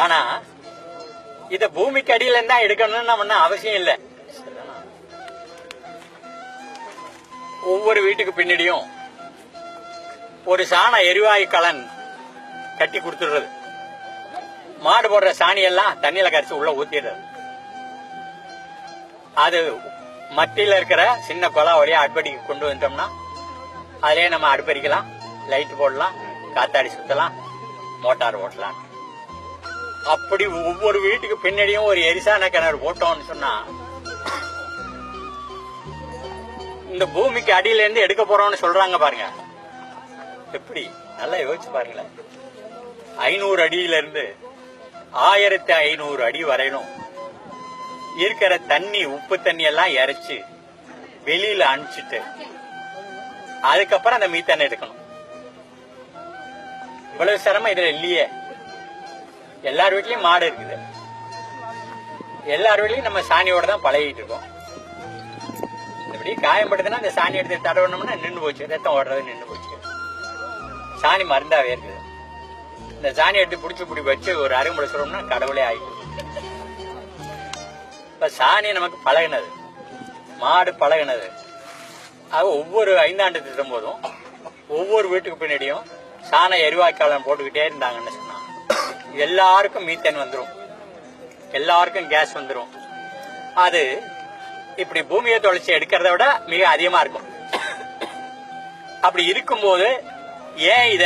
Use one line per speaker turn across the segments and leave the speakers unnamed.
ஆனா இத பூமிக்கு அடியில இருந்தா எடுக்கணும்னு நம்ம அவசியம் இல்லை. ஒவ்வொரு வீட்டுக்கு பின்னாடியும் ஒரு சாண எரிவாயு கலன் கட்டி கொடுத்துடுறது. மாடு போடுற சாணியெல்லாம் தண்ணியில கரைச்சி உள்ள ஊத்திடுறது. அது மத்தியில இருக்கிற சின்ன குழா வழியா அடுப்படிக்கு கொண்டு வந்தோம்னா அதிலே நம்ம அடுப்பறிக்கலாம், லைட் போடலாம், காத்தாடி சுத்தலாம், மோட்டார் ஓட்டலாம். அப்படி ஒவ்வொரு வீட்டுக்கு பின்னாடியும் ஒரு எரிசான கிணறு போட்டோம்னு சொன்னா இந்த பூமிக்கு அடியில இருந்து எடுக்க போறோம்னு சொல்றாங்க பாருங்க. எப்படி நல்லா யோசிச்சு பாருங்களேன். 500 அடியில இருந்து 1500 அடி வரையிலும் இருக்கிற தண்ணி, உப்பு தண்ணி எல்லாம் இறைச்சு வெளியில அனுப்பிச்சிட்டு அதுக்கப்புறம் அந்த மீத்தான எடுக்கணும். இவ்வளவு சிரமம் இதுல இல்லையே. எல்லார் வீட்லயும் மாடு இருக்குது, எல்லார் வீட்லயும் நம்ம சாணியோட தான் பழகிட்டு இருக்கோம். இப்படி காயம்படுதுன்னா அந்த சாணி எடுத்து தடவணும்னா நின்று போச்சு, ரத்தம் ஓடுறது நின்று போச்சு. சாணி மருந்தாவே இருக்குது. இந்த சாணி எடுத்து பிடிச்சி வச்சு ஒரு அருகுமுறை சொல்லணும்னா கடவுளே ஆயிடுச்சு. இப்ப சாணி நமக்கு பழகினது, மாடு பழகினது. அது ஒவ்வொரு 5 ஆண்டு திட்டம் போதும் ஒவ்வொரு வீட்டுக்கு பின்னாடியும் சாண எரிவாய்க்காலம் போட்டுக்கிட்டே இருந்தாங்கன்னு சொன்னா எல்லாருக்கும் மீத்தேன் வந்துடும், எல்லாருக்கும் கேஸ் வந்துடும். அது இப்படி பூமியை தொலைச்சி எடுக்கிறத விட மிக அதிகமா இருக்கும். அப்படி இருக்கும்போது ஏன் இத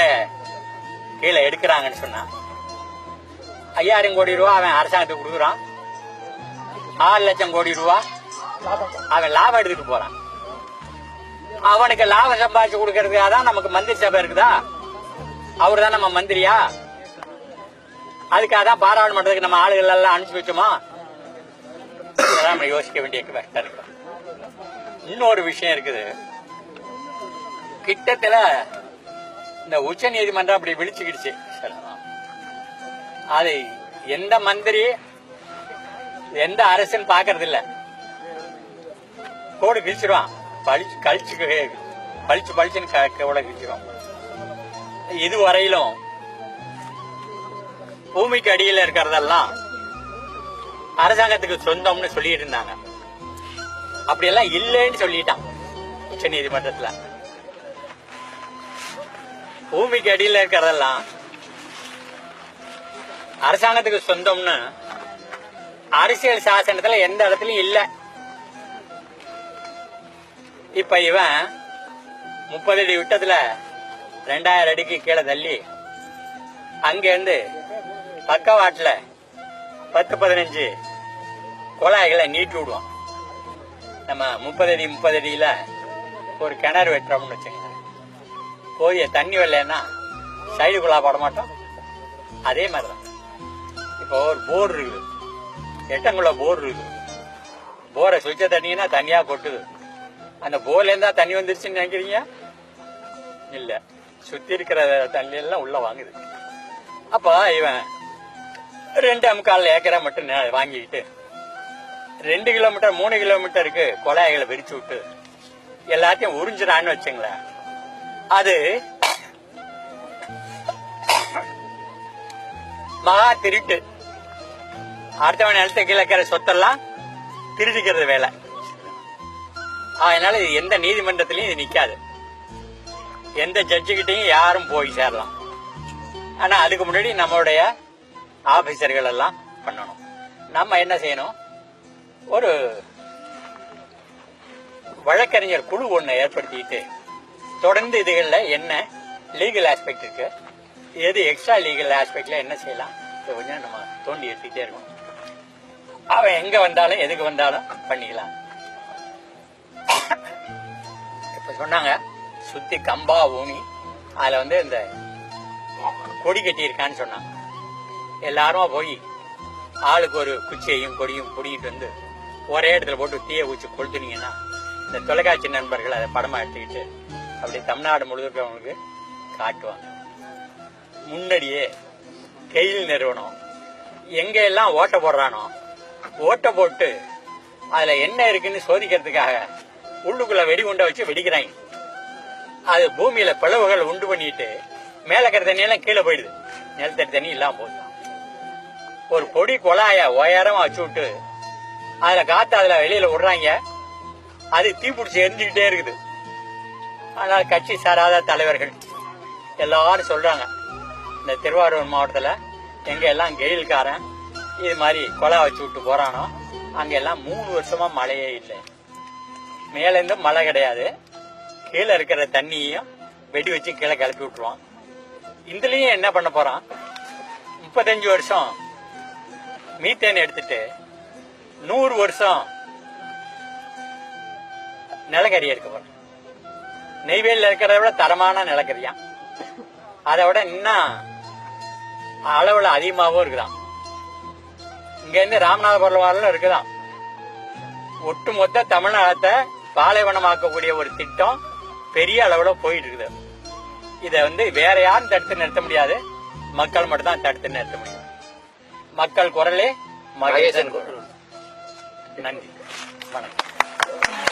கீழே எடுக்கிறாங்கன்னு சொன்னா 5000 கோடி ரூபா அவன் அரசாங்கத்துக்கு கொடுக்குறான், 6 லட்சம் கோடி ரூபா அவன் லாபம் எடுத்துட்டு போறான். அவனுக்கு லாபம் சம்பாதிச்சு கொடுக்கறதுக்காக தான் நமக்கு மந்திரி சபை இருக்குதா? அவரு தான் நம்ம மந்திரியா? அதுக்காக தான் பாராளுமன்றத்துக்கு நம்ம ஆளுகள் எல்லாம் அனுப்பிச்சு வச்சோமா? நம்ம யோசிக்க வேண்டிய இருக்கு. இன்னொரு விஷயம் இருக்குது. கிட்டத்துல இந்த உச்ச நீதிமன்றம் அப்படி விழிச்சுக்கிடுச்சு. அது எந்த மந்திரி எந்த அரசுன்னு பாக்குறது இல்ல, கோடு கிழிச்சிருவான், பளிச்சுன்னு கிழிச்சிருவான். இதுவரையிலும் பூமிக்கு அடியில் இருக்கிறதெல்லாம் அரசாங்கத்துக்கு சொந்தம்னு சொல்லிட்டு இருந்தாங்க. அப்படியெல்லாம் இல்லைன்னு சொல்லிட்டான் உச்ச நீதிமன்றத்துல. பூமிக்கு அடியில் இருக்கிறதெல்லாம் அரசாங்கத்துக்கு சொந்தம்னு அரசியல் சாசனத்துல எந்த இடத்துலயும் இல்ல. இப்ப இவன் 30 அடி விட்டத்துல 2000 அடிக்கு கீழே தள்ளி அங்க இருந்து பக்கவாட்டுல 10-15 குழாய்களை நீட்டி விடுவான். நம்ம 30 அடியில ஒரு கிணறு வெட்டுறோம்னு வச்சுங்க, போய் தண்ணி வரலன்னா சைடு குழா போட மாட்டோம். அதே மாதிரிதான் இப்போ ஒரு போர் இருக்குது, 8 போர் இருக்குது. போரை சுவிட்ச தண்ணின்னா தண்ணியா கொட்டுது. அந்த போர்ல இருந்தா தண்ணி வந்துருச்சுன்னு நினைக்கிறீங்க? இல்ல, சுத்தி இருக்கிற தண்ணி எல்லாம் உள்ள வாங்குது. அப்ப இவன் 2.25 ஏக்கரா மட்டும் வாங்கிக்கிட்டு 2 கிலோமீட்டர் 3 கிலோமீட்டருக்கு குழாய்களை விரிச்சு விட்டு எல்லாத்தையும் உறிஞ்சிடான்னு வச்சுங்களேன். அது மகா திருட்டு. அடுத்தவன் நிலத்தை கீழக்கிற சொத்தெல்லாம் திருடிக்கிறது வேலை. அதனால இது எந்த நீதிமன்றத்திலையும் இது நிக்காது, எந்த ஜட்ஜுகிட்டையும் யாரும் போய் சேரலாம். ஆனா அதுக்கு முன்னாடி நம்மளுடைய ஆபீசர்கள் எல்லாம் பண்ணணும். நம்ம என்ன செய்யணும், ஒரு வழக்கறிஞர் குழு ஒண்ணு ஏற்படுத்திட்டு தொடர்ந்து இதுகள்ல என்ன லீகல் ஆஸ்பெக்ட் இருக்கு, எது எக்ஸ்ட்ரா லீகல் ஆஸ்பெக்ட்ல என்ன செய்யலாம், கொஞ்சம் நம்ம தோண்டி எடுத்துக்கிட்டே இருக்கணும். அவன் எங்க வந்தாலும் எதுக்கு வந்தாலும் பண்ணிக்கலாம். இப்ப சொன்னாங்க சுத்தி கம்பா ஊனி அதுல இந்த கொடி கட்டி இருக்கான்னு சொன்னாங்க. எல்லாரும் போய் ஆளுக்கு ஒரு குச்சியையும் கொடியும் பிடிக்கிட்டு ஒரே இடத்துல போட்டு தீய ஊச்சி கொளுத்துனீங்கன்னா இந்த தொலைக்காட்சி நண்பர்கள் அதை படமா எடுத்துக்கிட்டு அப்படி தமிழ்நாடு முழுவதுக்கு காட்டுவாங்க. முன்னாடியே கெயில் நிறுவனம் எங்க எல்லாம் ஓட்ட போடுறானோ ஓட்ட போட்டு அதுல என்ன இருக்குன்னு சோதிக்கிறதுக்காக உள்ளுக்குள்ள வெடிகுண்டை வச்சு வெடிக்கிறாங்க. அது பூமியில பிளவுகள் உண்டு பண்ணிட்டு மேல இருக்கிற தண்ணி எல்லாம் கீழே போயிடுது, நிலத்தடி தண்ணி இல்லாம போகுது. ஒரு பொடி குழாய உயரமா வச்சு விட்டு அதுல காத்து அதுல வெளியில விடுறாங்க. அது தீப்பிடிச்சு எரிஞ்சுக்கிட்டே இருக்குது. அதனால கட்சி சாராத தலைவர்கள் எல்லாரும் சொல்றாங்க, இந்த திருவாரூர் மாவட்டத்துல எங்க எல்லாம் கெயில்காரன் இது மாதிரி கொலை வச்சு விட்டு போறானோ அங்க எல்லாம் 3 வருஷமா மழையே இல்லை. மேல இருந்து மழை கிடையாது, கீழே இருக்கிற தண்ணியையும் வெடி வச்சு கீழே கிளப்பி விட்டுருவான். இதுலயும் என்ன பண்ண போறான், 35 வருஷம் மீத்தேன் எடுத்துட்டு 100 வருஷம் நிலக்கரி எடுக்க போறான். நெய்வேலியில் இருக்கிறத விட தரமான நிலக்கரியான், அதை விட இன்னும் அளவுல அதிகமாகவும் இருக்குதான். இங்க இருந்து ராமநாதபுரம் வரலும் இருக்குதான். ஒட்டுமொத்த தமிழ்நாட்டை பாலைவனமாக்கக்கூடிய ஒரு திட்டம் பெரிய அளவுல போயிட்டு இருக்குது. இதை வேற யாரும் தடுத்து நிறுத்த முடியாது, மக்கள் மட்டும் தான் தடுத்து நிறுத்த முடியும். மக்கள் குரலே மகேசன் குரல். நன்றி, வணக்கம்.